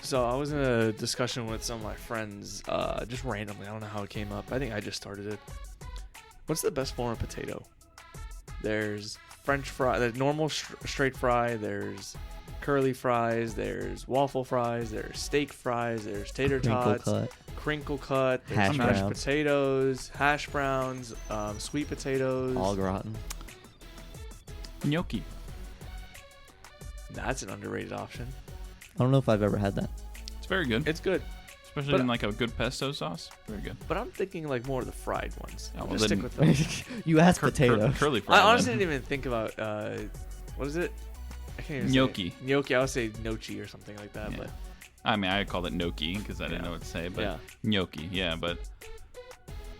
So I was in a discussion with some of my friends, just randomly. I don't know how it came up. I think I just started it. What's the best form of potato? There's French fry, there's normal straight fry. There's curly fries. There's waffle fries. There's steak fries. There's tater tots, crinkle cut. There's mashed potatoes, hash browns, sweet potatoes, all gratin, gnocchi. That's an underrated option. I don't know if I've ever had that. It's very good. It's good. Especially in like a good pesto sauce. Very good. But I'm thinking like more of the fried ones. Oh, I'll just stick with those. You asked potato. Curly fries. I honestly didn't even think about, what is it? I can't even gnocchi. Say gnocchi. I would say gnocchi or something like that. Yeah. But I mean, I called it gnocchi because I didn't know what to say. But gnocchi, yeah. But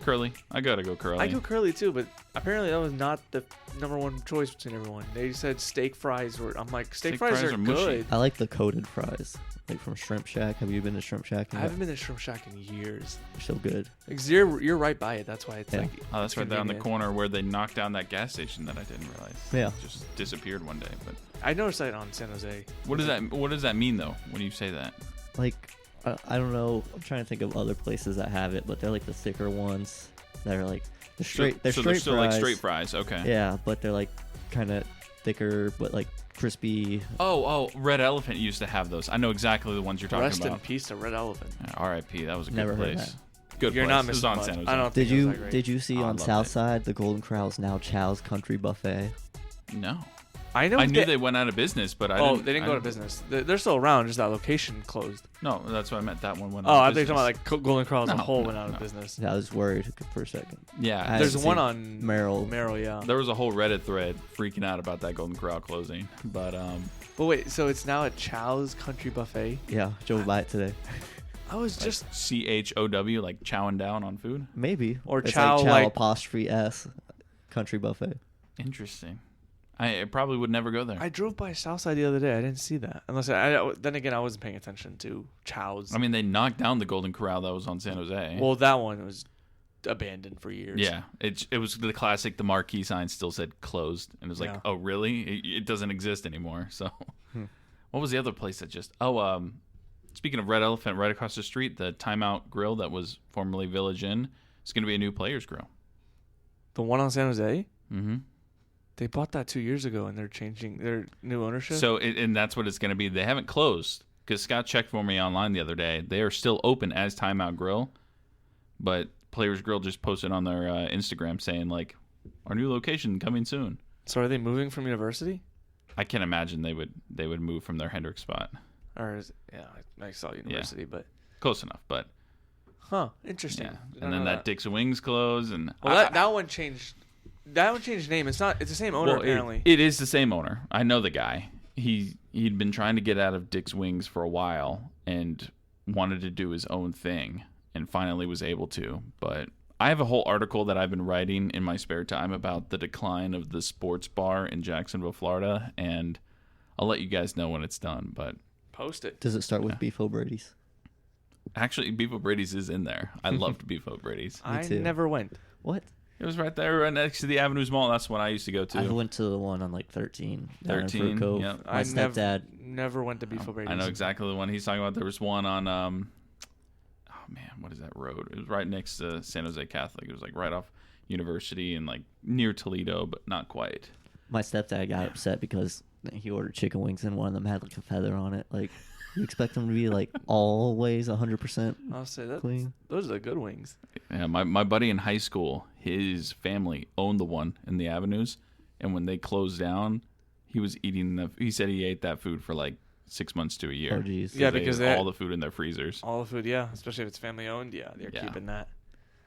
curly. I got to go curly. I go curly too, but apparently that was not the number one choice between everyone. They said steak fries were. I'm like, steak fries are good. I like the coated fries. Like from Shrimp Shack. Have you been to Shrimp Shack? I haven't been to Shrimp Shack in years. They're so good. Like, you're right by it. That's why it's like. Oh, that's right there on the corner where they knocked down that gas station that I didn't realize. Yeah. It just disappeared one day. But I noticed that on San Jose. What does that mean though when you say that? Like, I don't know. I'm trying to think of other places that have it, but they're like the thicker ones. They're like the straight. They're so straight they're still fries. like straight fries. Okay. Yeah, but they're like kind of thicker, but like crispy. Oh, Red Elephant used to have those. I know exactly the ones you're talking Rest about. in peace to Red Elephant. Yeah, R.I.P. That was a Never good heard place. that. Good You're place. not It was missing on much. San Jose. I don't Did think it was you that great. did you see I on loved Southside the Golden Corral is now Chow's Country Buffet? No. I know. I knew they went out of business, but they didn't go out of business. They're still around. Just that location closed. No, that's what I meant. That one went Oh, out I of think you're business. talking about like Golden Corral as a whole went out no. of business. Yeah, I was worried for a second. Yeah, There's one on Merrill. yeah. There was a whole Reddit thread freaking out about that Golden Corral closing, but But wait, so it's now at Chow's Country Buffet? Yeah, drove by it today. I was like just CHOW, like chowing down on food. Maybe. Or it's Chow, like Chow like- apostrophe S Country Buffet. Interesting. I probably would never go there. I drove by Southside the other day. I didn't see that. Unless then again, I wasn't paying attention to Chow's. I mean, they knocked down the Golden Corral that was on San Jose. Well, that one was abandoned for years. Yeah, it was the classic. The marquee sign still said closed, and it was like, oh really? It doesn't exist anymore. So, what was the other place that just? Speaking of Red Elephant, right across the street, the Timeout Grill that was formerly Village Inn is going to be a new Players Grill. The one on San Jose. Mm-hmm. They bought that 2 years ago, and they're changing their new ownership. So, and that's what it's going to be. They haven't closed because Scott checked for me online the other day. They are still open as Timeout Grill, but Players Grill just posted on their Instagram saying like, our new location coming soon. So are they moving from University? I can't imagine they would move from their Hendricks spot. Or I saw University, but Close enough, but interesting. Yeah. And then that Dick's Wings closed, and that one changed. That one changed name. It's the same owner apparently. It is the same owner. I know the guy. He'd been trying to get out of Dick's Wings for a while and wanted to do his own thing, and finally was able to. But I have a whole article that I've been writing in my spare time about the decline of the sports bar in Jacksonville, Florida, and I'll let you guys know when it's done. But post it. Does it start with Beef O'Brady's? Actually, Beef O'Brady's is in there. I loved Beef O'Brady's. I too. never went. What? It was right there, right next to the Avenues Mall. That's when I used to go to. I went to the one on like 13. down in 13, Fruit Cove. yep. My stepdad. Never went to Beef O'Brady's. I know exactly the one he's talking about. There was one on, oh man, what is that road? It was right next to San Jose Catholic. It was like right off University and like near Toledo, but not quite. My stepdad got upset because he ordered chicken wings and one of them had like a feather on it. Like, you expect them to be like always 100% I'll say that. clean? Those are the good wings. Yeah, my buddy in high school, his family owned the one in the Avenues, and when they closed down, he was eating he said he ate that food for like 6 months to a year. Oh, geez. Yeah, They because ate they all the food in their freezers. all the food, especially if it's family owned, they're keeping that.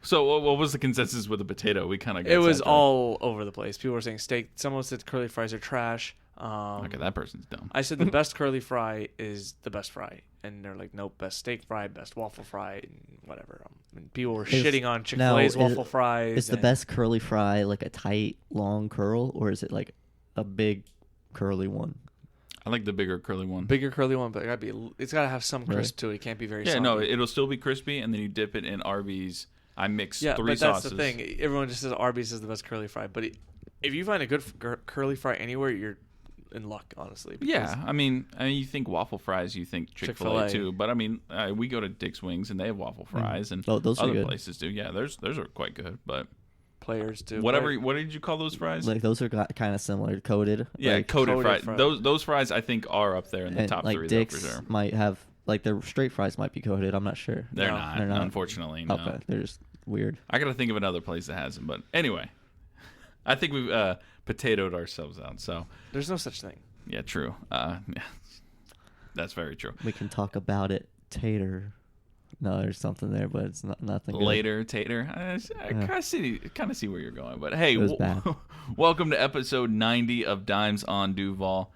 So what was the consensus with the potato? We kind of It was all over the place. People were saying steak. Someone said curly fries are trash. Okay, that person's dumb. I said the best curly fry is the best fry, and they're like, nope, best steak fry, best waffle fry, and whatever. And people were shitting on Chick-fil-A's waffle fries. Is the best curly fry like a tight, long curl, or is it like a big curly one? I like the bigger curly one. Bigger curly one, but it's gotta have some crisp to it. It can't be very. Yeah, soggy. no, it'll still be crispy, and then you dip it in Arby's. I mix 3 but sauces. that's the thing. Everyone just says Arby's is the best curly fry, but if you find a good curly fry anywhere, in luck, honestly. Yeah, I mean, you think waffle fries, you think Chick-fil-A Chick-fil-A. too. But I mean, we go to Dick's Wings and they have waffle fries, and Oh, those are other good. places do. Yeah, those are quite good. But Players do. whatever. What did you call those fries? Like those are kind of similar, coated. Yeah, like, coated coated fries. fries. Those fries I think are up there in the and, top like 3 Dick's though, for sure. might have like their straight fries might be coated. I'm not sure. They're No, not, they're not. unfortunately. No. Okay, they're just weird. I got to think of another place that has them. But anyway, I think we've potatoed ourselves out. So There's no such thing. yeah, true. That's very true. We can talk about it. Tater. No, there's something there, but it's nothing. Good. Later, Tater. I kind of see where you're going. But hey, It was bad. welcome to episode 90 of Dimes on Duval.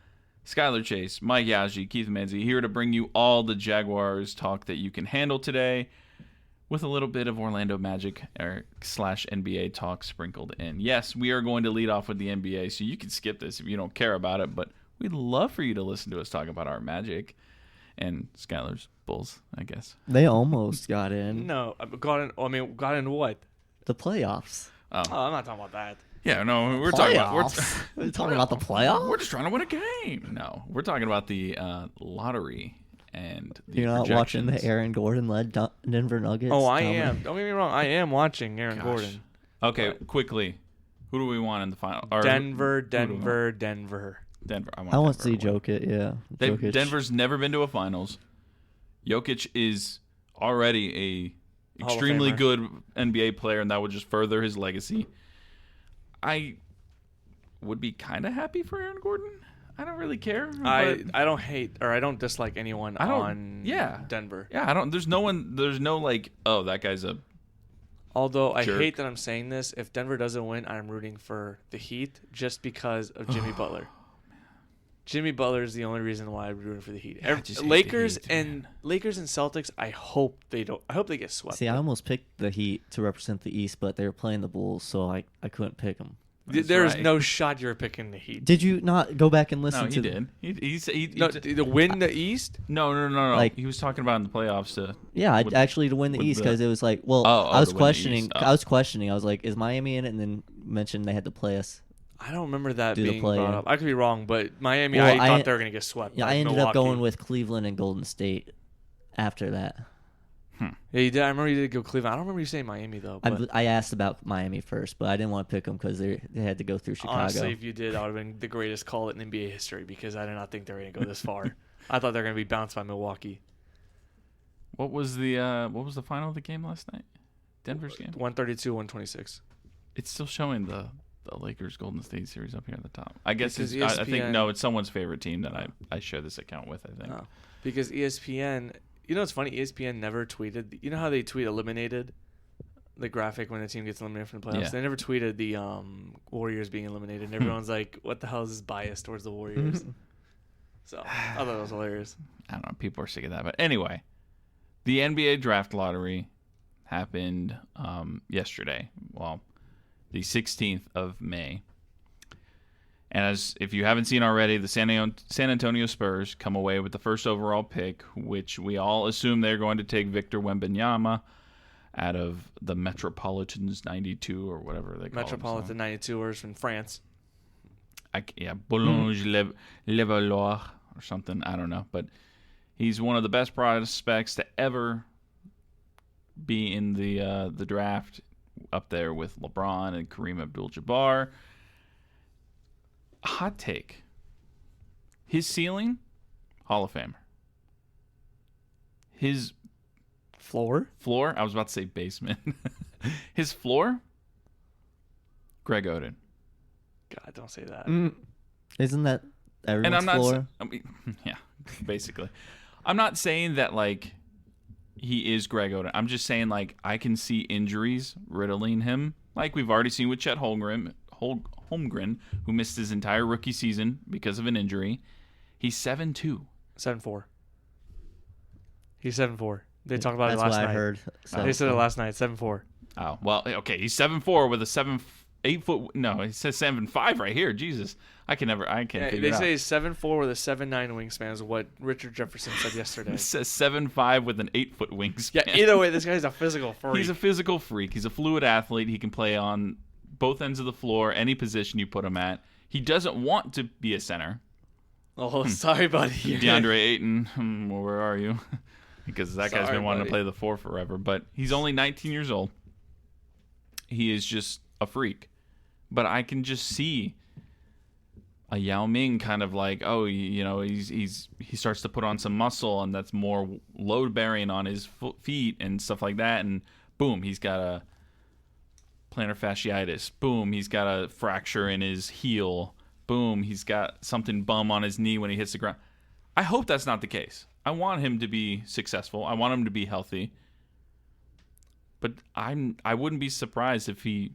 Skylar Chase, Mike Yaji, Keith Menzie here to bring you all the Jaguars talk that you can handle today, with a little bit of Orlando Magic slash NBA talk sprinkled in. Yes, we are going to lead off with the NBA, so you can skip this if you don't care about it, but we'd love for you to listen to us talk about our Magic and Skylar's Bulls, I guess. They almost got in No, got in what? the playoffs. Oh, I'm not talking about that. Yeah, no, we're talking about We're talking about the playoffs. we're just trying to win a game. No, we're talking about the lottery and the You're not watching the projections. Aaron Gordon led Denver Nuggets. Oh, I dominate? am. Don't get me wrong. I am watching Aaron Gosh. Gordon. Okay, quickly, who do we want in the final? Or Denver, who do we want? Denver. Denver. I want to Denver see win. Jokic. Yeah, Jokic. Denver's never been to a finals. Jokic is already a Hall of extremely Famer. good NBA player, and that would just further his legacy. I would be kind of happy for Aaron Gordon. I don't really care. I but- don't hate or I don't dislike anyone I don't- on yeah. Denver. yeah, I don't. There's no like, oh, that guy's a. Although I Jerk. hate that I'm saying this, if Denver doesn't win, I'm rooting for the Heat just because of Jimmy Butler. Jimmy Butler is the only reason why I'm rooting for the Heat. Yeah, I just hate the Lakers Heat, and man. Lakers and Celtics. I hope they don't. I hope they get swept. See, I almost picked the Heat to represent the East, but they were playing the Bulls, so I couldn't pick them. There's right. no shot you're picking the Heat. Did you not go back and listen No, to? he did. He No, to win the East. no. Like- he was talking about in the playoffs to. Yeah, with- actually to win the with East the- because it was like, well, Oh, I was to win the questioning. East. I was questioning. I was like, is Miami in it? And then mentioned they had to play us. I don't remember that Do the being play-in. brought up. I could be wrong, but Miami, Well, I I- thought they were gonna get swept. Yeah, by I ended Milwaukee. up going with Cleveland and Golden State after that. Yeah, you did. I remember you did go Cleveland. I don't remember you saying Miami though. But I asked about Miami first, but I didn't want to pick them because they had to go through Chicago. honestly, if you did, that would have been the greatest call in NBA history because I did not think they were gonna go this far. I thought they were gonna be bounced by Milwaukee. What was the final of the game last night? Denver's game. 132, 126. It's still showing the Lakers Golden State series up here at the top. I guess Because I think ESPN no, it's someone's favorite team that I share this account with. I think. Oh. Because ESPN, you know what's funny? ESPN never tweeted. You know how they tweet eliminated the graphic when a team gets eliminated from the playoffs? Yeah. They never tweeted the Warriors being eliminated. And everyone's like, what the hell is this bias towards the Warriors? So I thought it was hilarious. I don't know. People are sick of that, but anyway, the NBA draft lottery happened yesterday. Well, the 16th of May. And as if you haven't seen already, the San Antonio Spurs come away with the first overall pick, which we all assume they're going to take Victor Wembanyama out of the Metropolitans 92 or whatever they call Metropolitan 92ers from France. Boulogne Levallois or something. I don't know. But he's one of the best prospects to ever be in the draft, up there with LeBron and Kareem Abdul-Jabbar. Hot take. His ceiling, Hall of Famer. His Floor? floor, I was about to say basement. His floor, Greg Oden. God, don't say that. Isn't that everyone's And I'm not floor? I mean, yeah, basically. I'm not saying that like he is Greg Oden. I'm just saying like I can see injuries riddling him, like we've already seen with Chet Holmgren, who missed his entire rookie season because of an injury. He's 7'2". 7-4. He's 7-4. They talked about That's it last what night. I heard. They said it last night. 7-4. Oh well, okay. He's 7'4" with a 8 foot. No, it says 7'5" right here. Jesus, I can't Yeah, figure they it out. say he's 7'4" with a 7'9" wingspan is what Richard Jefferson said yesterday. It says 7'5" with an 8 foot wingspan. Yeah, either way, this guy's a physical freak. He's a physical freak. He's a fluid athlete. He can play on both ends of the floor, any position you put him at. He doesn't want to be a center. Oh, sorry, buddy. DeAndre Ayton, well, where are you? Because that guy's Sorry, been wanting buddy. to play the 4 forever. But he's only 19 years old. He is just a freak. But I can just see a Yao Ming kind of like, oh, you know, he starts to put on some muscle, and that's more load bearing on his feet and stuff like that. And boom, he's got a plantar fasciitis. Boom, he's got a fracture in his heel. Boom, he's got something bum on his knee when he hits the ground. I hope that's not the case. I want him to be successful. I want him to be healthy. But I wouldn't be surprised if he...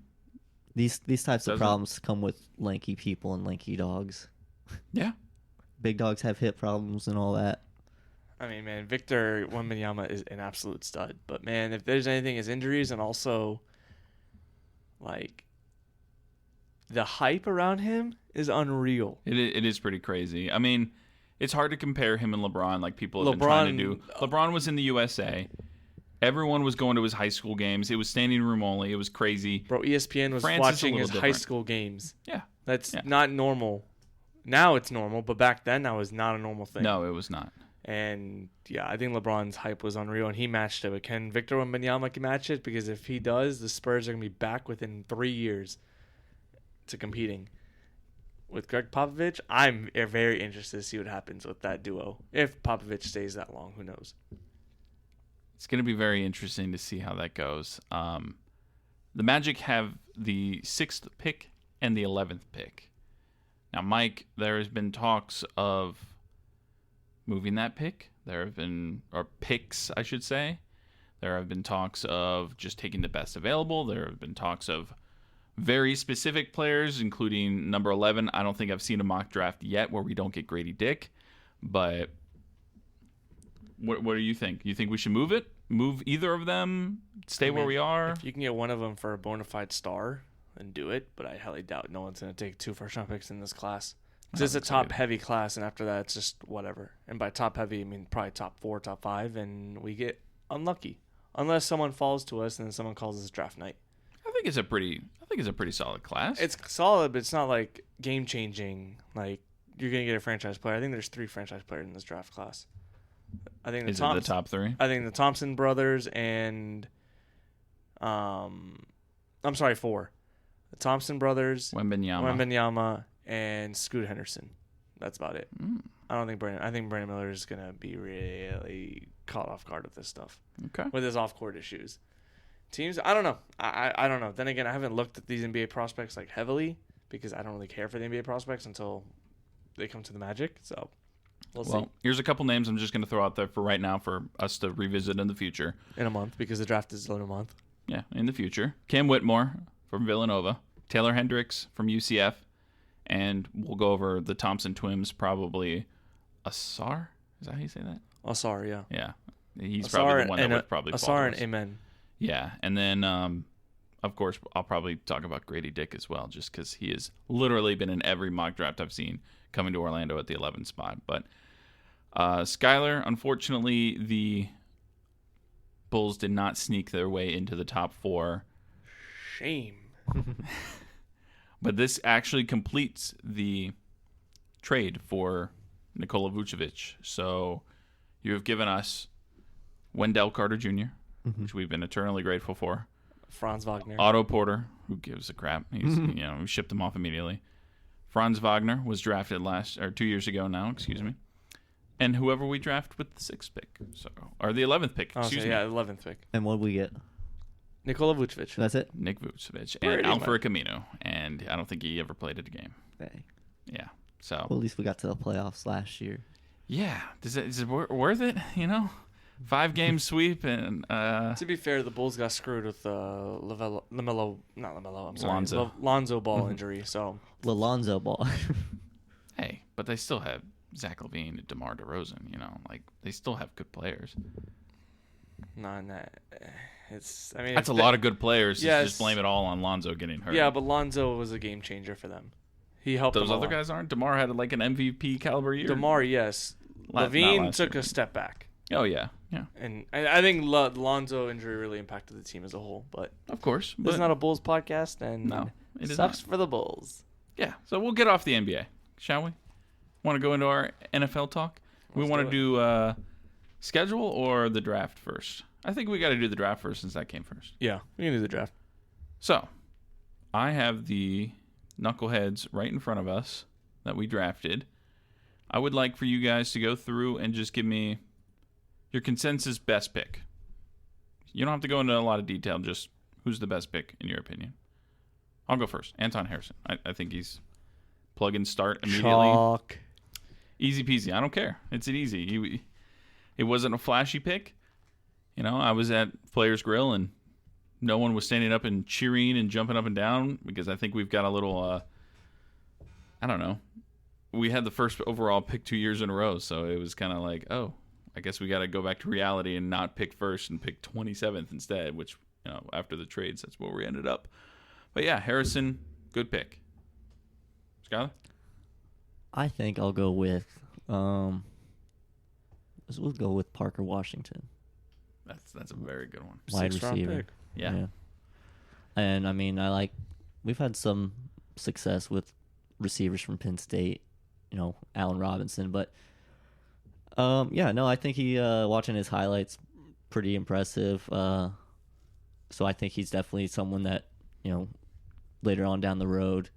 These types of Doesn't- problems come with lanky people and lanky dogs. Yeah. Big dogs have hip problems and all that. I mean, man, Victor Wembanyama is an absolute stud. But, man, if there's anything, his injuries and also, like, the hype around him is unreal. It is pretty crazy. I mean, it's hard to compare him and LeBron like people have been trying to do. LeBron was in the USA. Everyone was going to his high school games. It was standing room only. It was crazy. Bro, ESPN was France is a watching little his high different. school games. Yeah. That's Yeah. not normal. Now it's normal, but back then that was not a normal thing. No, it was not. And, yeah, I think LeBron's hype was unreal, and he matched it. But can Victor Wembanyama match it? Because if he does, the Spurs are going to be back within 3 years to competing. With Greg Popovich, I'm very interested to see what happens with that duo. If Popovich stays that long, who knows? It's going to be very interesting to see how that goes. The Magic have the 6th pick and the 11th pick. Now, Mike, there has been talks of moving that pick. There have been, or picks, I should say. There have been talks of just taking the best available. There have been talks of very specific players, including number 11. I don't think I've seen a mock draft yet where we don't get Grady Dick, but what do you think? You think we should move it? Move either of them? Stay where we are? If you can get one of them for a bona fide star, then do it. But I highly doubt no one's going to take 2 first-round picks in this class. It's just a top-heavy class, and after that, it's just whatever. And by top-heavy, I mean probably top 4, top 5, and we get unlucky. Unless someone falls to us and then someone calls us draft night. I think it's a pretty solid class. It's solid, but it's not like game-changing. Like, you're going to get a franchise player. I think there's 3 franchise players in this draft class. I think Is it the top 3? I think the Thompson brothers and, I'm sorry, 4. The Thompson brothers, Wembanyama, and Scoot Henderson. That's about it. I think Brandon Miller is gonna be really caught off guard with this stuff. Okay. With his off-court issues. Teams, I don't know. I don't know. Then again, I haven't looked at these NBA prospects like heavily because I don't really care for the NBA prospects until they come to the Magic. So. We'll see. Here's a couple names I'm just going to throw out there for right now for us to revisit in the future. In a month, because the draft is in a month. Yeah, in the future. Cam Whitmore from Villanova. Taylor Hendricks from UCF. And we'll go over the Thompson twins, probably Asar? Is that how you say that? Asar, yeah. Yeah. He's probably the one that would probably fall. Asar and Amen. Yeah, and then, of course, I'll probably talk about Grady Dick as well, just because he has literally been in every mock draft I've seen coming to Orlando at the 11th spot. But Skyler, unfortunately, the Bulls did not sneak their way into the top 4. Shame. But this actually completes the trade for Nikola Vucevic. So you have given us Wendell Carter Jr., which we've been eternally grateful for. Franz Wagner. Otto Porter, who gives a crap? He's we shipped him off immediately. Franz Wagner was drafted 2 years ago now, excuse me. And whoever we draft with the 6th pick, or the 11th pick, excuse me. Yeah, 11th pick. And what did we get? Nikola Vucevic. That's it? Nick Vucevic Pretty and Alfred Camino, and I don't think he ever played a game. Dang. Yeah, so Well, at least we got to the playoffs last year. yeah, is it worth it? 5-game sweep and To be fair, the Bulls got screwed with Lonzo Ball injury. So Lonzo Ball. hey, but they still have Zach LaVine and DeMar DeRozan. They still have good players. that's a lot of good players. Yes. Just blame it all on Lonzo getting hurt. Yeah, but Lonzo was a game changer for them. He helped those them a other lot. guys aren't. DeMar had like an MVP caliber year. DeMar, yes. Not LaVine last took year. a step back. Oh yeah. And I think Lonzo injury really impacted the team as a whole. But Of course. this But is not a Bulls podcast, and No, it is sucks not. for the Bulls. Yeah. So we'll get off the NBA, shall we? Want to go into our NFL talk? We want to do schedule or the draft first? I think we got to do the draft first since that came first. Yeah, we can do the draft. So, I have the knuckleheads right in front of us that we drafted. I would like for you guys to go through and just give me your consensus best pick. You don't have to go into a lot of detail, just who's the best pick in your opinion. I'll go first. Anton Harrison. I think he's plug and start immediately. Chalk. Easy peasy. I don't care. It's an easy. It wasn't a flashy pick. I was at Players Grill and no one was standing up and cheering and jumping up and down because I think we've got a little, I don't know. We had the first overall pick 2 years in a row, so it was kind of like, oh, I guess we got to go back to reality and not pick first and pick 27th instead, which, after the trades, that's where we ended up. But yeah, Harrison, good pick. Skyler? I think I'll go with we'll go with Parker Washington. That's a very good one. Wide Sixth round receiver. pick. Yeah. And I mean, we've had some success with receivers from Penn State, Allen Robinson, but I think he watching his highlights pretty impressive. So I think he's definitely someone that, later on down the road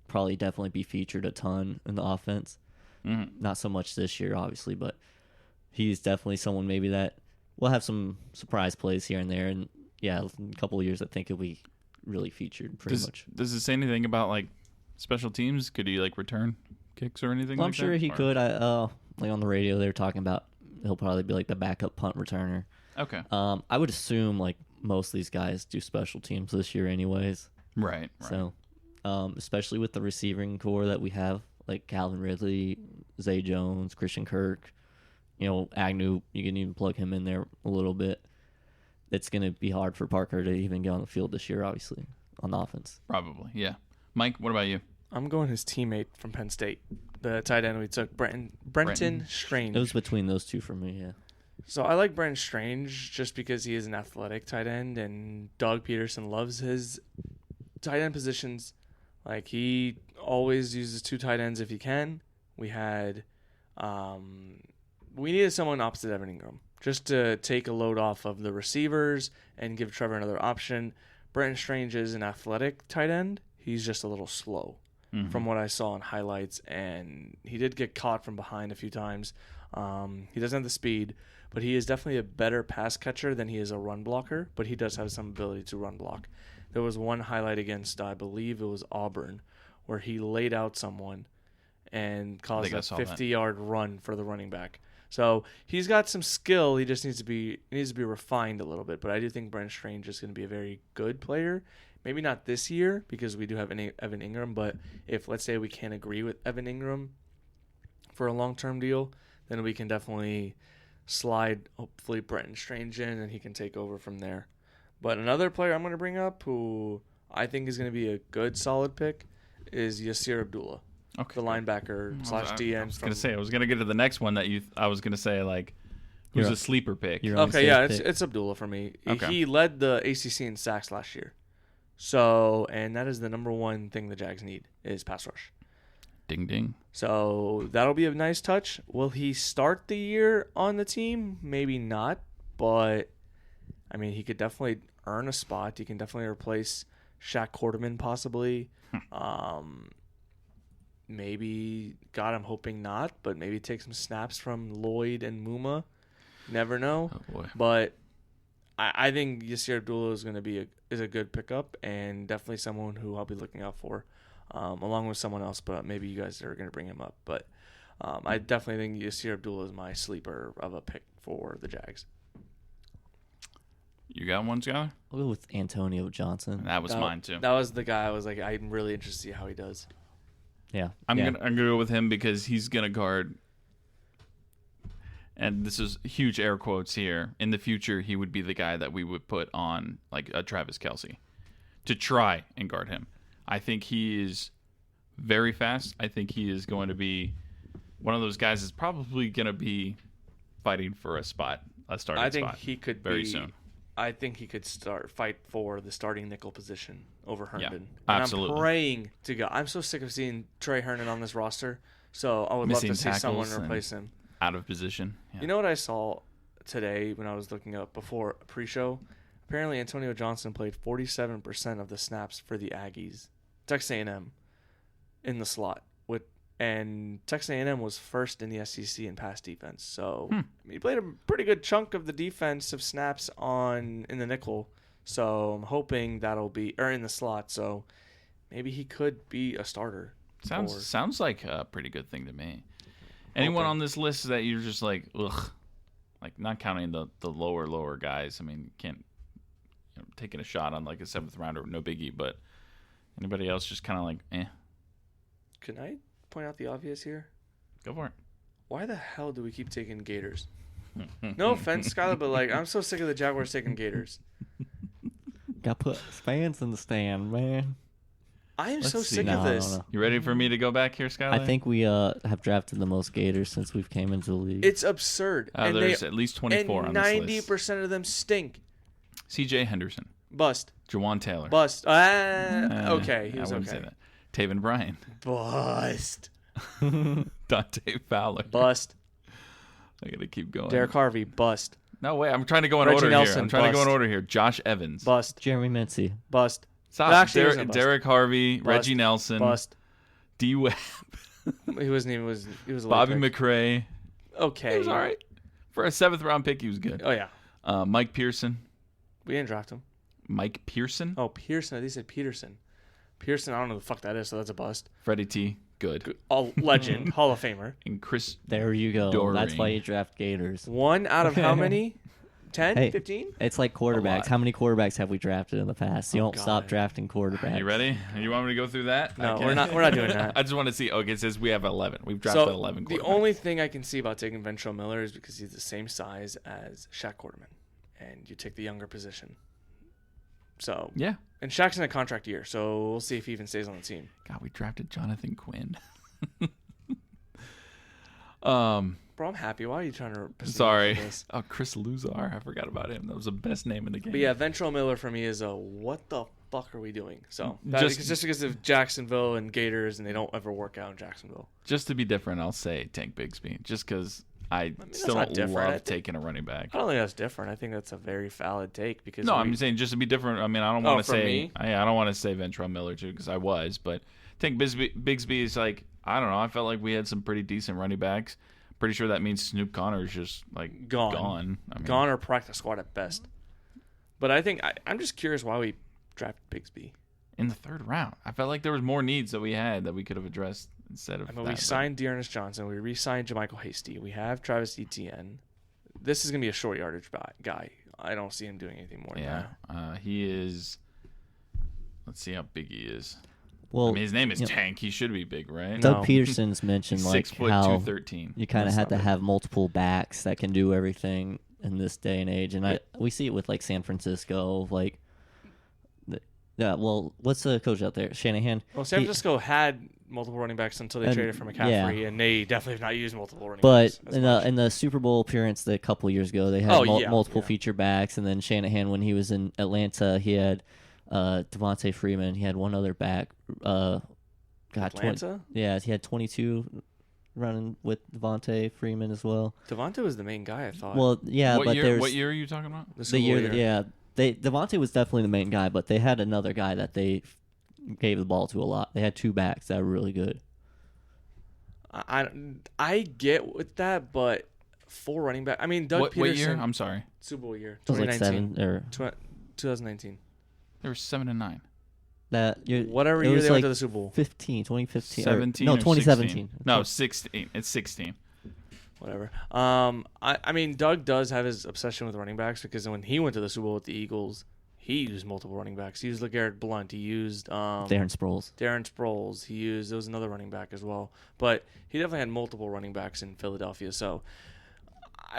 probably definitely be featured a ton in the offense. Mm-hmm. Not so much this year, obviously, but he's definitely someone maybe that will have some surprise plays here and there. And yeah, in a couple of years, I think he'll be really featured pretty much. Does it say anything about special teams? Could he return kicks or anything? Well, like I'm sure that? he could. On the radio, they were talking about he'll probably be the backup punt returner. Okay. I would assume most of these guys do special teams this year, anyways. Right. So, especially with the receiving core that we have, like Calvin Ridley, Zay Jones, Christian Kirk, Agnew, you can even plug him in there a little bit. It's going to be hard for Parker to even get on the field this year, obviously, on the offense. Probably, yeah. Mike, what about you? I'm going his teammate from Penn State, the tight end we took, Brenton Strange. It was between those two for me, yeah. So I like Brenton Strange just because he is an athletic tight end, and Doug Peterson loves his tight end positions. He always uses two tight ends if he can. We needed someone opposite Evan Ingram just to take a load off of the receivers and give Trevor another option. Brenton Strange is an athletic tight end. He's just a little slow from what I saw in highlights, and he did get caught from behind a few times. He doesn't have the speed, but he is definitely a better pass catcher than he is a run blocker, but he does have some ability to run block. There was one highlight against, I believe it was Auburn, where he laid out someone and caused a 50-yard run for the running back. So he's got some skill. He just needs to be refined a little bit. But I do think Brenton Strange is going to be a very good player. Maybe not this year because we do have Evan Ingram. But if, let's say, we can't agree with Evan Ingram for a long-term deal, then we can definitely slide, hopefully, Brenton Strange in, and he can take over from there. But another player I'm going to bring up who I think is going to be a good, solid pick is Yasir Abdullah. Okay. The linebacker / DN. I was going to say, I was going to get to the next one that I was going to say, who's a sleeper pick. Okay, yeah, it's Abdullah for me. Okay. He led the ACC in sacks last year. So, and that is the number one thing the Jags need is pass rush. Ding, ding. So that'll be a nice touch. Will he start the year on the team? Maybe not, but I mean, he could definitely earn a spot. He can definitely replace Shaq Quarterman possibly. Maybe, God, I'm hoping not, but maybe take some snaps from Lloyd and Muma. Never know. Oh, boy. But I think Yasir Abdullah is going to be a good pickup and definitely someone who I'll be looking out for, along with someone else, but maybe you guys are going to bring him up. But I definitely think Yasir Abdullah is my sleeper of a pick for the Jags. You got one, Skyler? I'll go with Antonio Johnson. That was mine, too. That was the guy I was like, I'm really interested to see how he does. Yeah. I'm gonna go with him because he's going to guard, and this is huge air quotes here, in the future he would be the guy that we would put on a Travis Kelce to try and guard him. I think he is very fast. I think he is going to be one of those guys that's probably going to be fighting for a starting spot. I think he could very soon. I think he could fight for the starting nickel position over Herndon. Yeah, absolutely. And I'm praying to God. I'm so sick of seeing Trey Herndon on this roster. So I would Missing love to see someone tackles and- replace him. Out of position. Yeah. You know what I saw today when I was looking up before pre-show? Apparently, Antonio Johnson played 47% of the snaps for the Aggies, Texas A&M, in the slot. And Texas A&M was first in the SEC in pass defense. So he played a pretty good chunk of the defensive snaps in the nickel. So I'm hoping that'll be in the slot. So maybe he could be a starter. Sounds like a pretty good thing to me. Anyone on this list that you're just like, ugh, like not counting the lower guys. I mean, can't taking a shot on like a 7th rounder, no biggie. But anybody else just kind of like, eh. Can I point out the obvious here? Go for it. Why the hell do we keep taking Gators? No offense, Skylar, but like I'm so sick of the Jaguars taking Gators. Got put fans in the stand, man. I am Let's so see. sick of this. No. You ready for me to go back here, Skylar? I think we have drafted the most Gators since we've came into the league. It's absurd. there's at least 24 on this list. 90% of them stink. C.J. Henderson, Bust. Jawan Taylor. Bust. Okay, he I was wouldn't okay. say that. Taven Bryan, Bust. Dante Fowler. Bust. I gotta keep going. Derek Harvey. Bust. No way. I'm trying to go in Reggie order Nelson, here. I'm trying to go in bust. order here. Josh Evans. Bust. Jeremy Mincy. Bust. Stop. Actually, he wasn't a bust. Derek Harvey, Bust. Reggie Nelson, Bust. D. Webb, He wasn't even. He was a late Bobby pick. McRae. Okay. He was all right. For a 7th round pick, he was good. Oh yeah. Mike Pearson. We didn't draft him. Mike Pearson. Oh, Pearson. I think he said Peterson. Pearson. I don't know who the fuck that is. So that's a bust. Freddie T. Good. A legend. Hall of Famer. And Chris. There you go. Doring. That's why you draft Gators. 1 out of how many? 10? Hey. 15? It's like A lot. quarterbacks. How many quarterbacks have we drafted in the past? You Oh, don't stop God. drafting quarterbacks. You ready? You want me to go through that? No, Okay. we're not doing that. I just want to see. Okay, it says we have 11. We've drafted So 11 quarterbacks. the only thing I can see about taking Ventrell Miller is because he's the same size as Shaq Quarterman, and you take the younger position. So Yeah. and Shaq's in a contract year, so we'll see if he even stays on the team. God, we drafted Jonathan Quinn. Bro, I'm happy. Why are you trying to? piss me off Sorry. with this? Oh, Chris Luzar. I forgot about him. That was the best name in the game. But yeah, Ventrell Miller for me is a what the fuck are we doing? So Just- just because of Jacksonville and Gators, and they don't ever work out in Jacksonville. Just to be different, I'll say Tank Bigsby. Just because I that's still not don't different. I love think- taking a running back. I don't think that's different. I think that's a very valid take because No, I'm saying just to be different. I mean, I don't want to for say me? I don't want to say Ventrell Miller too because I was, but Tank Bigsby is like I don't know. I felt like we had some pretty decent running backs. Pretty sure that means Snoop Connor is just like Gone. I mean, gone or practice squad at best. But I think I'm just curious why we drafted Bigsby. in the 3rd round. I felt like there was more needs that we had that we could have addressed instead of. I mean, that, we signed Dearness Johnson. We re-signed Jermichael Hasty. We have Travis Etienne. This is gonna be a short yardage guy. I don't see him doing anything more but, than yeah, that. he is. Let's see how big he is. Well, I mean, his name is you know, Tank. He should be big, right? Doug No. Peterson's mentioned like 6 foot how 213. you kind of That's had to not big. have multiple backs that can do everything in this day and age, and we see it with like San Francisco, like. Yeah, well, what's the coach out there? Shanahan. Well, San He- Francisco had multiple running backs until they And- traded for McCaffrey, and they definitely have not used multiple running But backs. as in much. the Super Bowl appearance a couple years ago, they had Oh, yeah, multiple yeah. feature backs, and then Shanahan, when he was in Atlanta, he had Devontae Freeman. He had one other back. God, Atlanta? yeah, he had 22 running with Devontae Freeman as well. Devonta was the main guy, I thought. Well, yeah, but there's What year are you talking about? the the Super year, Bowl that, yeah, Devontae was definitely the main guy, but they had another guy that they gave the ball to a lot. They had 2 backs that were really good. I get with that, but 4 running back. I mean, Doug What Peterson. year? I'm sorry. Super Bowl year, It was like 2019. 7 or 2019. There were 7 and 9. that. Whatever it year was they like went to the Super Bowl. 2015. 17 no, or 2017. 16? No, 16. It's 16. Whatever. I mean, Doug does have his obsession with running backs because when he went to the Super Bowl with the Eagles, he used multiple running backs. He used LeGarrette Blount. He used Darren Sproles. Darren Sproles. There was another running back as well. But he definitely had multiple running backs in Philadelphia. So,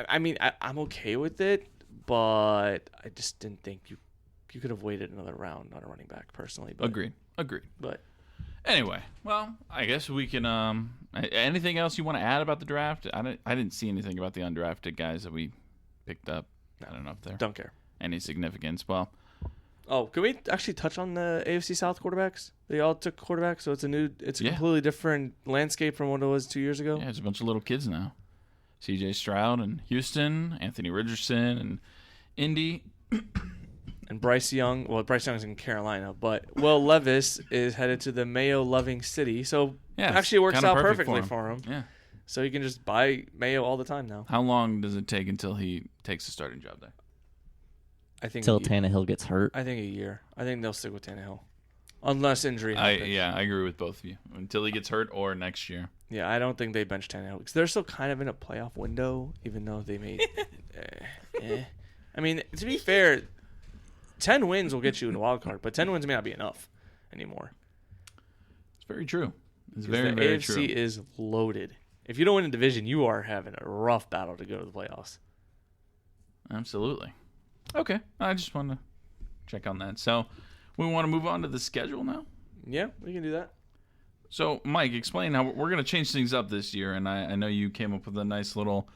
I mean, I'm okay with it, but I just didn't think you could have waited another round on a running back personally. But, Agreed. But Anyway, well, I guess we can. Anything else you want to add about the draft? I didn't see anything about the undrafted guys that we picked up. I don't know if they're don't care. any significance. Well, Oh, can we actually touch on the AFC South quarterbacks? They all took quarterbacks, so it's a Yeah. completely different landscape from what it was 2 years ago. Yeah, it's a bunch of little kids now. C.J. Stroud in Houston, Anthony Richardson in Indy. And Bryce Young's in Carolina, but Will Levis is headed to the Mayo-loving city, so Yeah, actually it works kinda out perfect perfectly for him. Yeah. So he can just buy Mayo all the time now. How long does it take until he takes the starting job there? I think Till Tannehill gets hurt. I think a year. I think they'll stick with Tannehill, unless injury I happens. agree with both of you. Until he gets hurt or next year. Yeah, I don't think they bench Tannehill because they're still kind of in a playoff window, even though they made. I mean, to be fair, 10 wins will get you in a wild card, but 10 wins may not be enough anymore. It's very true. It's 'Cause very, the very AFC true. is loaded. If you don't win a division, you are having a rough battle to go to the playoffs. Absolutely. Okay. I just wanted to check on that. So we want to move on to the schedule now. Yeah, we can do that. So, Mike, explain how we're going to change things up this year. And I know you came up with a nice little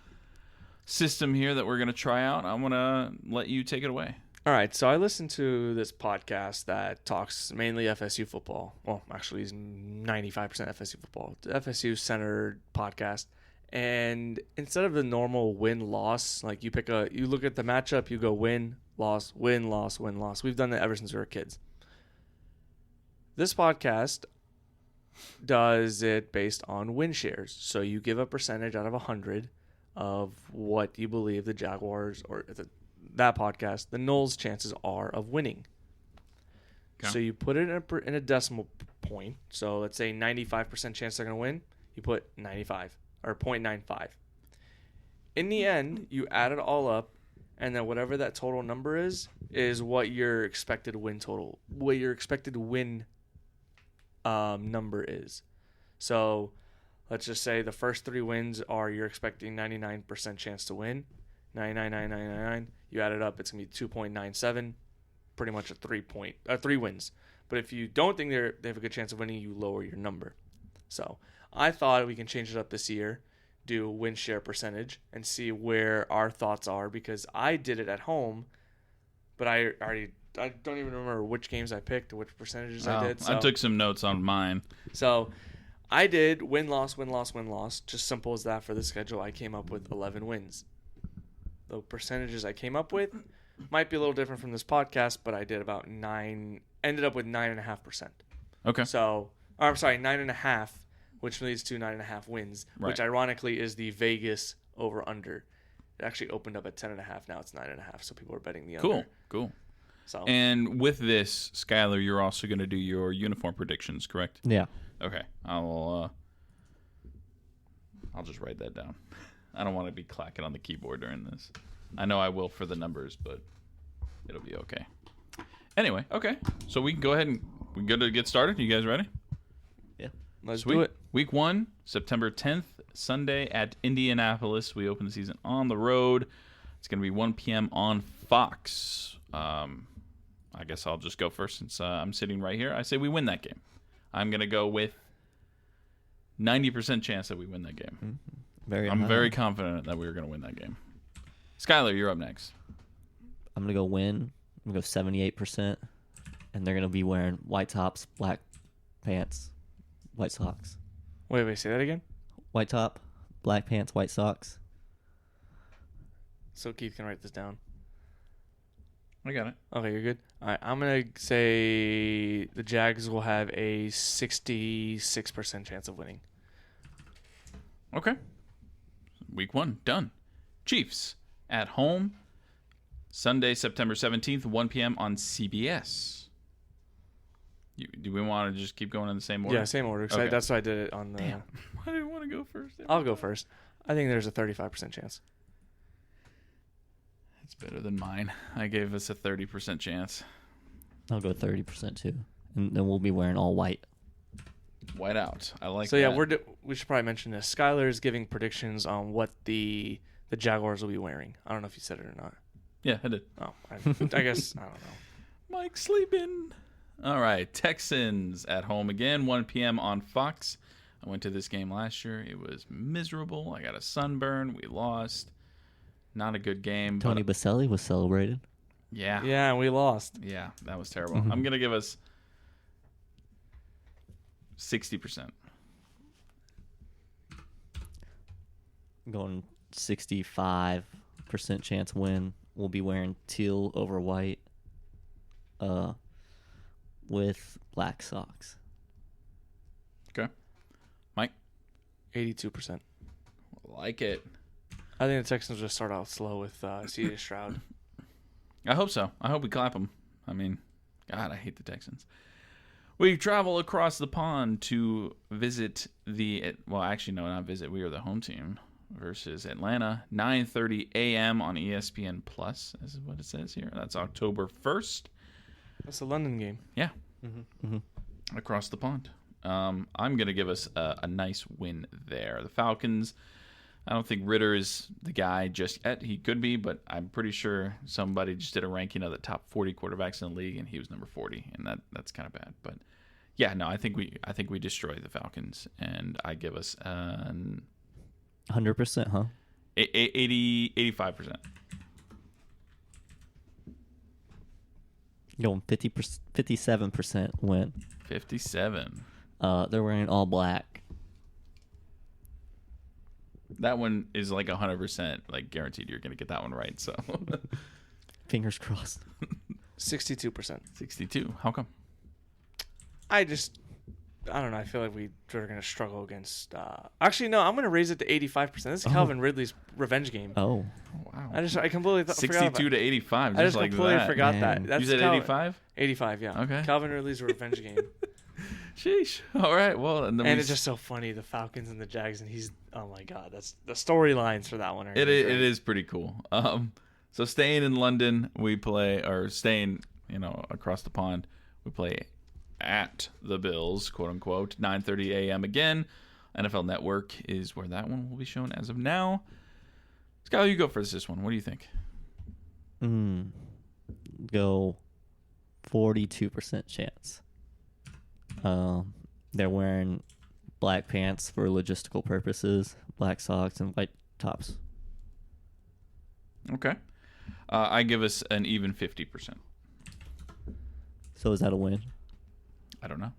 system here that we're going to try out. I want to let you take it away. All right, so I listened to this podcast that talks mainly FSU football. Well, actually, it's 95% FSU football. The FSU-centered podcast. And instead of the normal win-loss, like you look at the matchup, you go win, loss, win, loss, win, loss. We've done that ever since we were kids. This podcast does it based on win shares. So you give a percentage out of 100 of what you believe the Jaguars or that podcast, the Knowles' chances are of winning. Okay. So you put it in a decimal point. So let's say 95% chance they're going to win. You put 95 or 0.95. In the end, you add it all up, and then whatever that total number is what your expected win number is. So let's just say the first 3 wins are you're expecting 99% chance to win. 99.999. You add it up, it's going to be 2.97, pretty much 3 wins. But if you don't think they have a good chance of winning, you lower your number. So I thought we can change it up this year, do win share percentage, and see where our thoughts are, because I did it at home, but I don't even remember which games I picked, which percentages I did. So I took some notes on mine. So I did win, loss, win, loss, win, loss. Just simple as that for the schedule. I came up with 11 wins. The percentages I came up with might be a little different from this podcast, but I did about ended up with 9.5%. Okay. So, I'm sorry, 9.5, which leads to 9.5 wins, which Right. ironically is the Vegas over-under. It actually opened up at 10.5. Now it's 9.5, so people are betting the under. Cool. So, And with this, Skylar, you're also going to do your uniform predictions, correct? Yeah. Okay. I'll just write that down. I don't want to be clacking on the keyboard during this. I know I will for the numbers, but it'll be okay. Anyway, okay. So we can go ahead and we good to get started. You guys ready? Yeah. let's Sweet. do it. Week 1, September 10th, Sunday at Indianapolis. We open the season on the road. It's going to be 1 p.m. on Fox. I guess I'll just go first since I'm sitting right here. I say we win that game. I'm going to go with 90% chance that we win that game. Mm-hmm. I'm very confident that we're going to win that game. Skylar, you're up next. I'm going to go win. I'm going to go 78%. And they're going to be wearing white tops, black pants, white socks. Wait, say that again? White top, black pants, white socks. So Keith can write this down. I got it. Okay, you're good. All right, I'm going to say the Jags will have a 66% chance of winning. Okay. Week 1, done. Chiefs at home, Sunday, September 17th, 1 p.m. on CBS. Do we want to just keep going in the same order? Yeah, same order. 'Cause Okay. that's why I did it on the... Damn. Why do you want to go first? I'll go first. I think there's a 35% chance. It's better than mine. I gave us a 30% chance. I'll go 30% too. And then we'll be wearing all white. White out. I like So that. yeah, we should probably mention this. Skylar is giving predictions on what the Jaguars will be wearing. I don't know if you said it or not. Yeah, I did. Oh, I guess, I don't know. Mike sleeping. All right. Texans at home again, 1 p.m. on Fox. I went to this game last year. It was miserable. I got a sunburn. We lost. Not a good game. Tony but Baselli was celebrated. Yeah. Yeah, and we lost. Yeah, that was terrible. I'm going to give us 60%. I'm going 65% chance win. We'll be wearing teal over white with black socks. Okay. Mike? 82%. Like it. I think the Texans will just start out slow with CJ Stroud. I hope so. I hope we clap them. I mean, God, I hate the Texans. We travel across the pond to visit actually, no, not visit. We are the home team versus Atlanta. 9:30 a.m. on ESPN Plus. This is what it says here. That's October 1st. That's a London game. Yeah. Across the pond. I'm going to give us a nice win there. The Falcons, I don't think Ritter is the guy just yet. He could be, but I'm pretty sure somebody just did a ranking of the top 40 quarterbacks in the league, and he was number 40, and that's kind of bad. But yeah, no, I think we destroy the Falcons, and I give us 100%, huh? 85%. Going 57% win. 57. They're wearing all black. That one is like 100% like guaranteed you're going to get that one right. So Fingers crossed. 62%. 62. How come? I don't know. I feel like we're going to struggle against. Actually, no. I'm going to raise it to 85%. This is Calvin Ridley's revenge game. Oh. Wow. I completely forgot 62 to 85. I just like completely that. forgot Man. that. That's You said Calvin- 85? 85, yeah. Okay. Calvin Ridley's revenge game. Sheesh. All right. Well, and then And it's just so funny, the Falcons and the Jags, and oh my God, that's the storylines for that one. It is pretty cool. So staying in London, we play, or staying, across the pond, we play at the Bills, quote unquote, 9:30 a.m. again. NFL Network is where that one will be shown as of now. Skylar, you go first this one. What do you think? Go 42% chance. They're wearing black pants for logistical purposes, black socks, and white tops. Okay. I give us an even 50%. So is that a win? I don't know.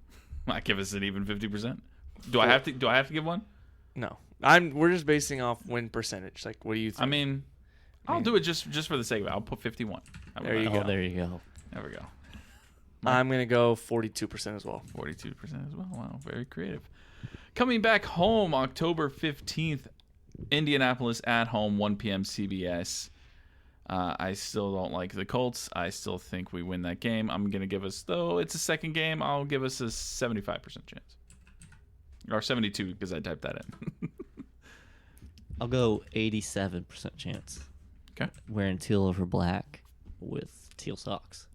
I give us an even 50%. Do I have to give one? No. We're just basing off win percentage. Like, what do you think? I mean, I'll do it just for the sake of it. I'll put 51. There you go. There you go. There we go. I'm going to go 42% as well. 42% as well. Wow, very creative. Coming back home, October 15th, Indianapolis at home, 1 p.m. CBS. I still don't like the Colts. I still think we win that game. I'm going to give us, though it's a second game, I'll give us a 75% chance. Or 72 because I typed that in. I'll go 87% chance. Okay. Wearing teal over black with teal socks.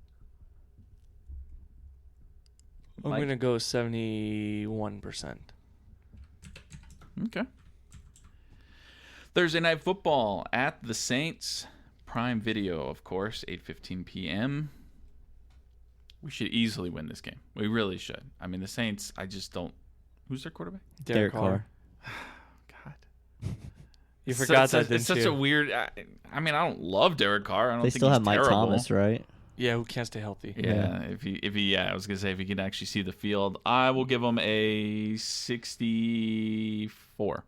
I'm Mike? going to go 71%. Okay. Thursday Night Football at the Saints. Prime Video, of course, 8:15 p.m. We should easily win this game. We really should. I mean, the Saints, I just don't. Who's their quarterback? Derek Carr. God. You forgot that, It's didn't such you? a weird. I mean, I don't love Derek Carr. I don't They think still he's have Mike terrible. Thomas, right? Yeah, who can't stay healthy? Yeah, I was gonna say if he can actually see the field, I will give him a 64.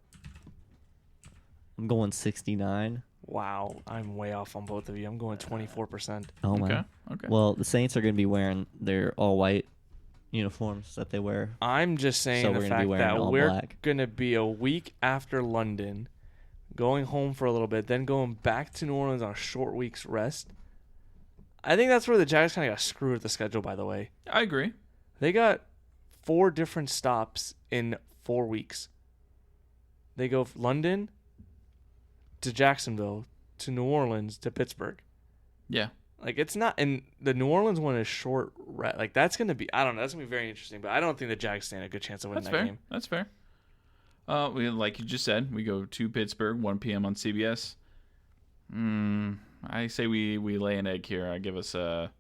I'm going 69. Wow, I'm way off on both of you. I'm going 24%. Oh my. Okay. Well, the Saints are going to be wearing their all white uniforms that they wear. I'm just saying So the we're gonna be fact wearing that all we're black. going to be a week after London, going home for a little bit, then going back to New Orleans on a short week's rest. I think that's where the Jags kind of got screwed with the schedule, by the way. I agree. They got 4 different stops in 4 weeks. They go London to Jacksonville to New Orleans to Pittsburgh. Yeah. Like, it's not, and the New Orleans one is short. Like, that's going to be, I don't know, that's going to be very interesting, but I don't think the Jags stand a good chance of winning That's that fair. game. That's fair. Like you just said, we go to Pittsburgh, 1 p.m. on CBS. I say we lay an egg here. I give us 40%.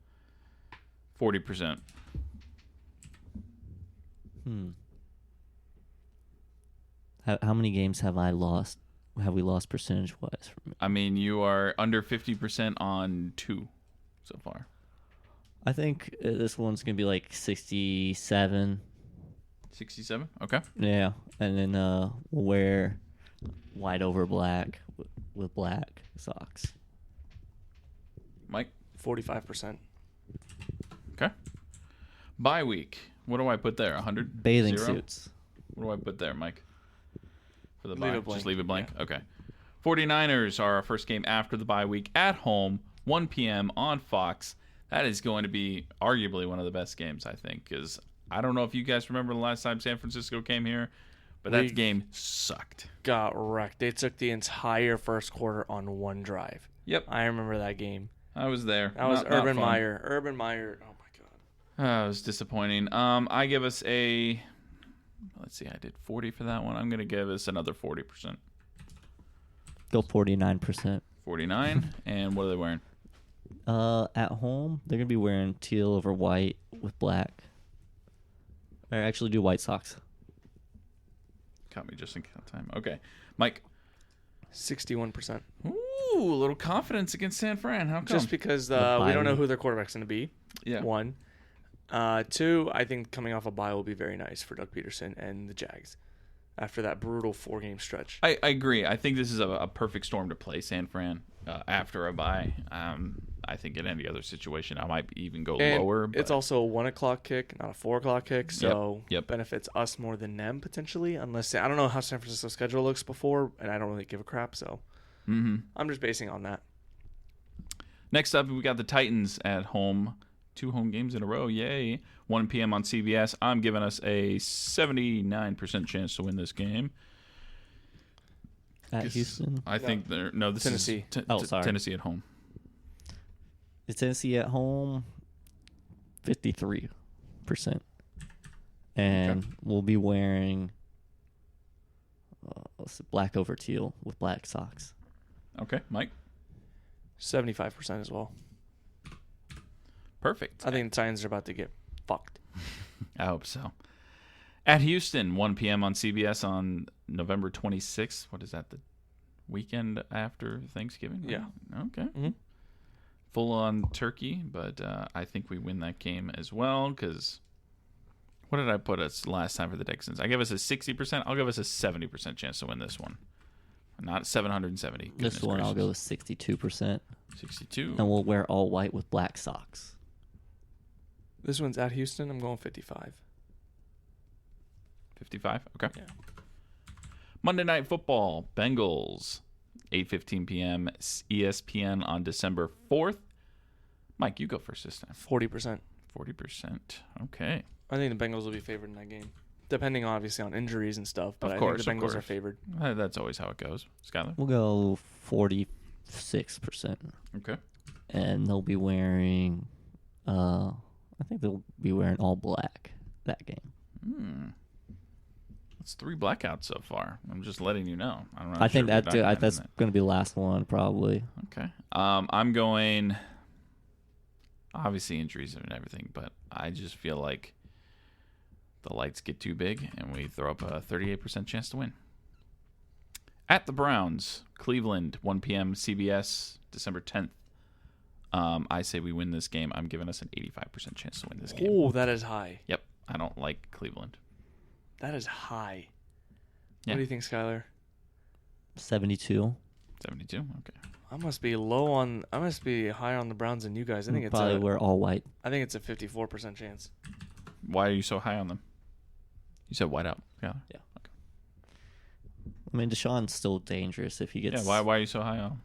How many games have I lost? Have we lost percentage-wise? I mean, you are under 50% on 2. so far? I think this one's gonna be like 67. 67. Okay. Yeah, and then we'll wear white over black with black socks. Mike. 45%. Okay. Bye week. What do I put there? 100? Bathing 0? suits. What do I put there, Mike? For the Leave bye. it blank. Just leave it blank? Yeah. Okay. 49ers are our first game after the bye week at home, 1 p.m. on Fox. That is going to be arguably one of the best games, I think, because I don't know if you guys remember the last time San Francisco came here, but that game sucked. Got wrecked. They took the entire first quarter on one drive. Yep. I remember that game. I was there. That was Not Urban fun. Meyer. Urban Meyer. Oh, my God. It was disappointing. I give us a... Let's see, I did 40 for that one. I'm going to give us another 40%. Go 49%. 49. And what are they wearing? At home, they're gonna be wearing teal over white with black. Or actually, do white socks. Caught me just in time. Okay. Mike. 61%. Ooh, a little confidence against San Fran. How come? Just because we bye don't know week. who their quarterback's going to be. Yeah. One. Two, I think coming off a bye will be very nice for Doug Peterson and the Jags after that brutal 4-game stretch. I agree. I think this is a perfect storm to play San Fran after a bye. I think in any other situation, I might even go And lower. But it's also a 1 o'clock kick, not a 4 o'clock kick, so Yep. benefits us more than them potentially. Unless I don't know how San Francisco's schedule looks before, and I don't really give a crap, so I'm just basing on that. Next up, we got the Titans at home. 2 home games in a row. Yay. 1 p.m. on CBS. I'm giving us a 79% chance to win this game. At Houston, I think they're... No, this Tennessee. is sorry. Tennessee at home. is Tennessee at home? 53%, and we'll be wearing black over teal with black socks. Okay, Mike. 75% as well. Perfect. I think the Titans are about to get fucked. I hope so. At Houston, 1 p.m. on CBS on November 26th. What is that, the weekend after Thanksgiving? Yeah. Okay. Mhm. Full on turkey, but I think we win that game as well because what did I put us last time for the Texans? I give us a 60%. I'll give us a 70% chance to win this one. Not 770. This one I'll go with 62%, 62. and we'll wear all white with black socks. This one's at Houston. I'm going 55. 55. Okay. Yeah. Monday Night Football. Bengals. 8:15 p.m. ESPN on December 4th. Mike, you go first this time. 40%. 40%. Okay. I think the Bengals will be favored in that game, depending obviously on injuries and stuff. But Of I course, think the of Bengals are course. favored. That's always how it goes. Skyler? We'll go 46%, Okay. and they'll be wearing. I think they'll be wearing all black that game. That's 3 blackouts so far. I'm just letting you know. I'm not I think sure if that's we're documenting that's that. going to be the last one probably. Okay. I'm going, obviously injuries and everything, but I just feel like the lights get too big and we throw up a 38% chance to win. At the Browns, Cleveland, 1 p.m. CBS, December 10th. I say we win this game. I'm giving us an 85% chance to win this game. Oh, that is high. Yep. I don't like Cleveland. That is high. Yeah. What do you think, Skylar? 72. 72? Okay. I must be higher on the Browns than you guys. I think it's Probably wear all white. I think it's a 54% chance. Why are you so high on them? You said white out. Yeah. Yeah. I mean, Deshaun's still dangerous if he gets. Yeah, why are you so high on him?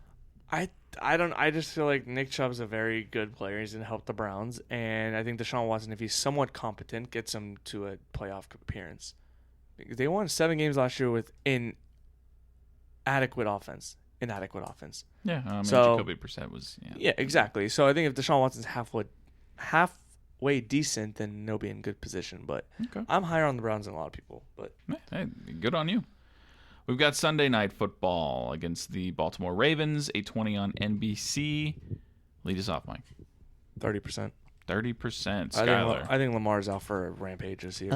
I just feel like Nick Chubb's a very good player. He's going to help the Browns. And I think Deshaun Watson, if he's somewhat competent, gets him to a playoff appearance. They won 7 games last year with inadequate offense. Yeah, I mean, So- Jacoby Brissett was... Yeah, exactly. So I think if Deshaun Watson's halfway decent, then they'll be in good position. But Okay. I'm higher on the Browns than a lot of people. But Hey, good on you. We've got Sunday Night Football against the Baltimore Ravens, 8:20 on NBC. Lead us off, Mike. 30%. 30%. Skyler. I think Lamar's out for a rampage this year.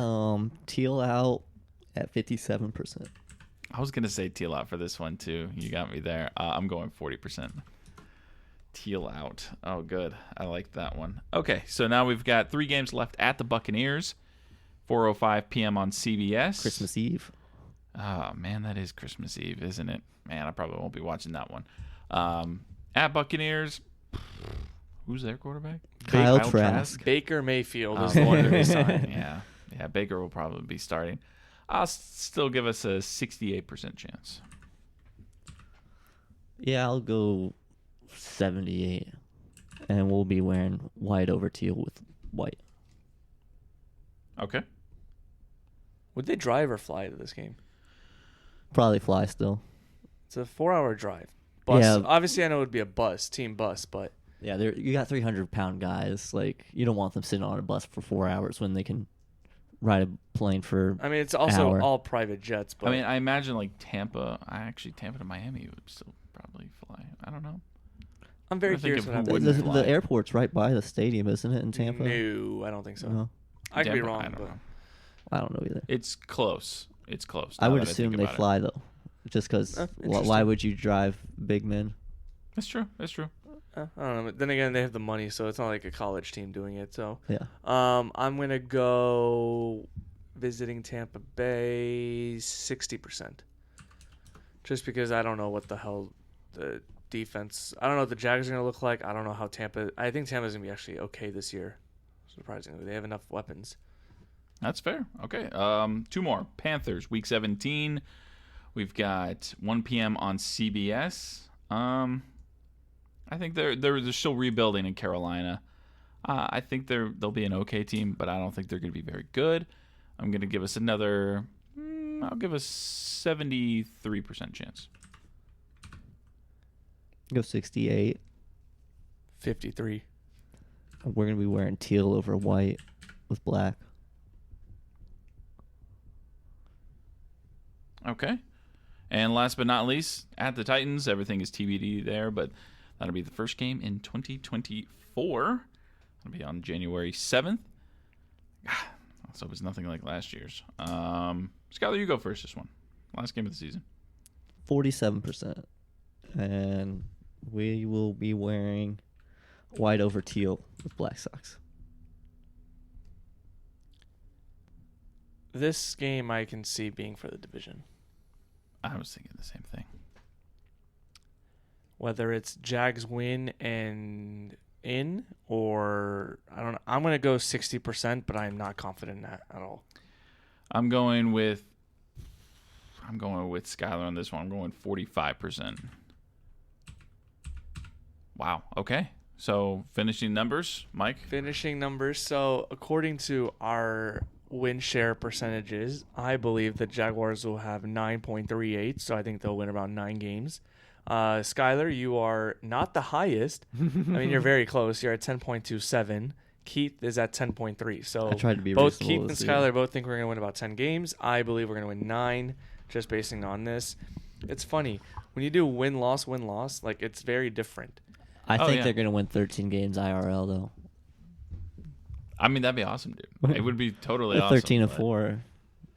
Teal out at 57%. I was going to say teal out for this one, too. You got me there. I'm going 40%. Teal out. Oh, good. I like that one. Okay, so now we've got 3 games left at the Buccaneers. 4:05 p.m. on CBS. Christmas Eve. Oh, man, that is Christmas Eve, isn't it? Man, I probably won't be watching that one. At Buccaneers, who's their quarterback? Kyle Trask. Baker Mayfield is the one to be signed. Yeah, Baker will probably be starting. I'll still give us a 68% chance. Yeah, I'll go 78. And we'll be wearing white over teal with white. Okay. Would they drive or fly to this game? Probably fly still. It's a 4-hour drive. Bus. Yeah. Obviously, I know it would be a bus, team bus, but Yeah, you got 300-pound guys. Like, you don't want them sitting on a bus for 4 hours when they can ride a plane for I mean, it's also hour. all private jets. But I mean, I imagine like Tampa to Miami would still probably fly. I don't know. I'm very I think curious of what who happens. wouldn't fly. The airport's right by the stadium, isn't it, in Tampa? No, I don't think so. No, I could be Tampa, wrong, I don't but know. I don't know either. It's close. It's close. I now would that assume think they about it. fly, though. Just because, Interesting. why would you drive big men? That's true. That's true. I don't know. But then again, they have the money, so it's not like a college team doing it. So Yeah. I'm gonna go visiting Tampa Bay 60%, just because I don't know what the hell the defense. I don't know what the Jags are gonna look like. I don't know how Tampa. I think Tampa's gonna be actually okay this year. Surprisingly, they have enough weapons. That's fair. Okay. 2 more. Panthers, Week 17. We've got 1 p.m. on CBS. I think they're still rebuilding in Carolina. I think they'll be an okay team, but I don't think they're going to be very good. I'm going to give us another. I'll give us 73% chance. Go 68. 53. We're going to be wearing teal over white with black. Okay. And last but not least, at the Titans, everything is TBD there, but that'll be the first game in 2024. It'll be on January 7th. So it was nothing like last year's. Skylar, you go first this one. Last game of the season. 47%. And we will be wearing white over teal with black socks. This game I can see being for the division. I was thinking the same thing. Whether it's Jags win and in, or I don't know. I'm going to go 60%, but I'm not confident in that at all. I'm going with Skylar on this one. I'm going 45%. Wow. Okay. So finishing numbers, Mike? Finishing numbers. So according to our win share percentages, I believe the Jaguars will have 9.38. So I think they'll win around 9 games. Skylar, you are not the highest. I mean, you're very close. You're at 10.27. Keith is at 10.3. So I tried to be both reasonable Keith and this Skylar year. both think we're going to win about 10 games. I believe we're going to win 9, just basing on this. It's funny when you do win-loss, like it's very different. I think yeah. they're going to win 13 games IRL, though. I mean, that'd be awesome, dude. It would be totally awesome. 13 and but- 4.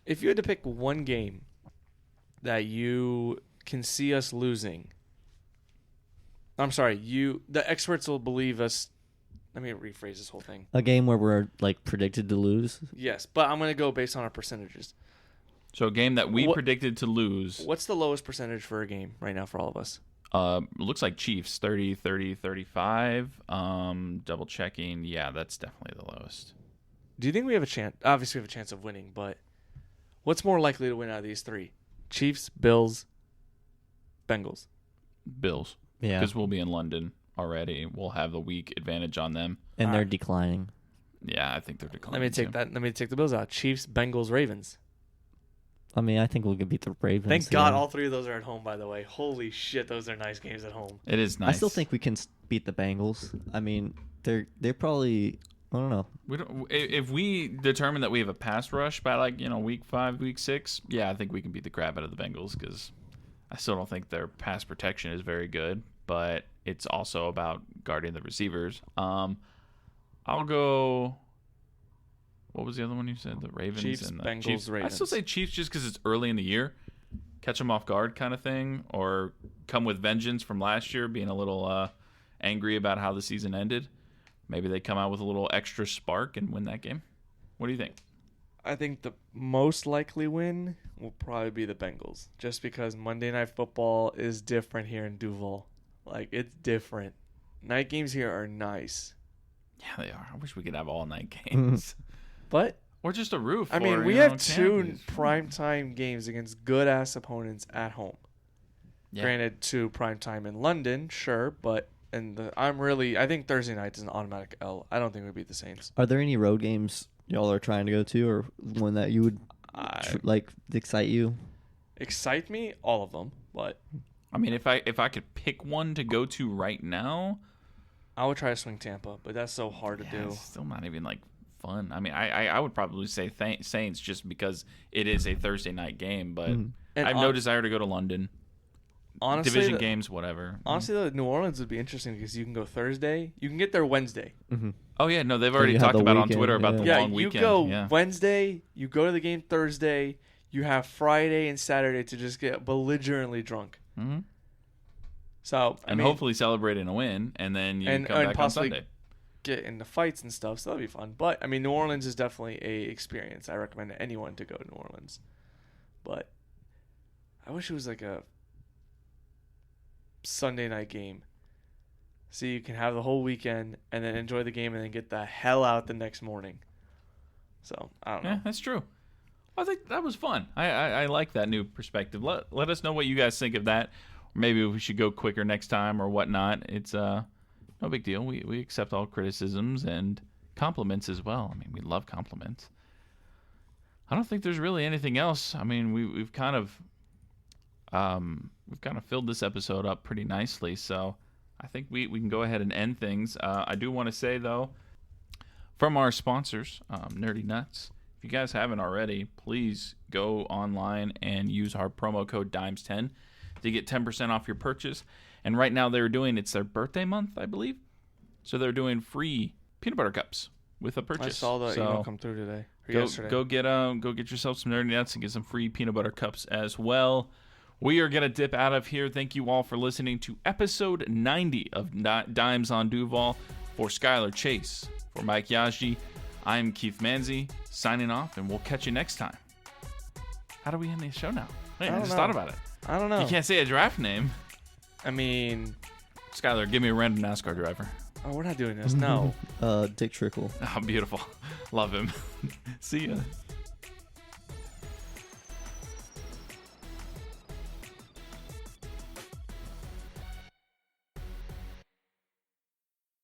If you had to pick one game that you can see us losing, I'm sorry, the experts will believe us. Let me rephrase this whole thing. A game where we're like predicted to lose. Yes, but I'm going to go based on our percentages. So a game that we What- predicted to lose. What's the lowest percentage for a game right now for all of us? Looks like Chiefs 30, 30, 35. Double checking. Yeah, that's definitely the lowest. Do you think we have a chance? Obviously, we have a chance of winning, but what's more likely to win out of these three? Chiefs, Bills, Bengals. Bills. Yeah. Because we'll be in London already. We'll have the week advantage on them. And they're declining. Yeah, I think they're declining. Let me take too. that. Let me take the Bills out. Chiefs, Bengals, Ravens. I mean, I think we could beat the Ravens. Thank God yeah. all three of those are at home, by the way. Holy shit, those are nice games at home. It is nice. I still think we can beat the Bengals. I mean, they're probably, I don't know. We don't, if we determine that we have a pass rush by week 5, week 6, yeah, I think we can beat the crap out of the Bengals because I still don't think their pass protection is very good, but it's also about guarding the receivers. I'll go. What was the other one you said? The Ravens Chiefs, and the Bengals, Chiefs. I Ravens. still say Chiefs just because it's early in the year, catch them off guard kind of thing, or come with vengeance from last year being a little angry about how the season ended. Maybe they come out with a little extra spark and win that game. What do you think? I think the most likely win will probably be the Bengals, just because Monday Night Football is different here in Duval. Like, it's different. Night games here are nice. Yeah, they are. I wish we could have all night games. But, Or just a roof. I mean, or, we you know, have two canopies. primetime games against good-ass opponents at home. Yeah. Granted, 2 primetime in London, sure, but I think Thursday night is an automatic L. I don't think we beat the Saints. Are there any road games y'all are trying to go to, or one that you would excite you? Excite me? All of them, but I mean, if I could pick one to go to right now, I would try to swing Tampa, but that's so hard to do. it's still not even like fun. I mean, I would probably say Saints just because it is a Thursday night game, but And I have no desire to go to London. Honestly, Division games, whatever. Honestly, though, New Orleans would be interesting because you can go Thursday. You can get there Wednesday. Mm-hmm. Oh yeah, no, they've So already you have talked the about on weekend, Twitter about the yeah. long you weekend. go Yeah. Wednesday, you go to the game Thursday, you have Friday and Saturday to just get belligerently drunk. Mm-hmm. So And hopefully celebrating a win, and then you come back on possibly Sunday. get into fights and stuff. So that'll be fun. But I mean, New Orleans is definitely a experience. I recommend anyone to go to New Orleans. But I wish it was like a Sunday night game, so you can have the whole weekend and then enjoy the game and then get the hell out the next morning. So I don't know. Yeah, that's true. I think that was fun. I like that new perspective. Let us know what you guys think of that. Or maybe we should go quicker next time or whatnot. It's no big deal. We accept all criticisms and compliments as well. I mean, we love compliments. I don't think there's really anything else. I mean, we've kind of filled this episode up pretty nicely. So I think we can go ahead and end things. I do want to say though, from our sponsors, Nerdy Nuts. If you guys haven't already, please go online and use our promo code DIMES10 to get 10% off your purchase. And right now it's their birthday month, I believe. So they're doing free peanut butter cups with a purchase. I saw the email come through today or yesterday. Go get yourself some Nerdy Nuts and get some free peanut butter cups as well. We are going to dip out of here. Thank you all for listening to episode 90 of Dimes on Duval. For Skylar Chase, for Mike Yaji, I'm Keith Manzi, signing off, and we'll catch you next time. How do we end the show now? Hey, I just thought about it. I don't know. You can't say a draft name. I mean, Skylar, give me a random NASCAR driver. oh, we're not doing this. No. Dick Trickle. Oh, beautiful. Love him. See ya.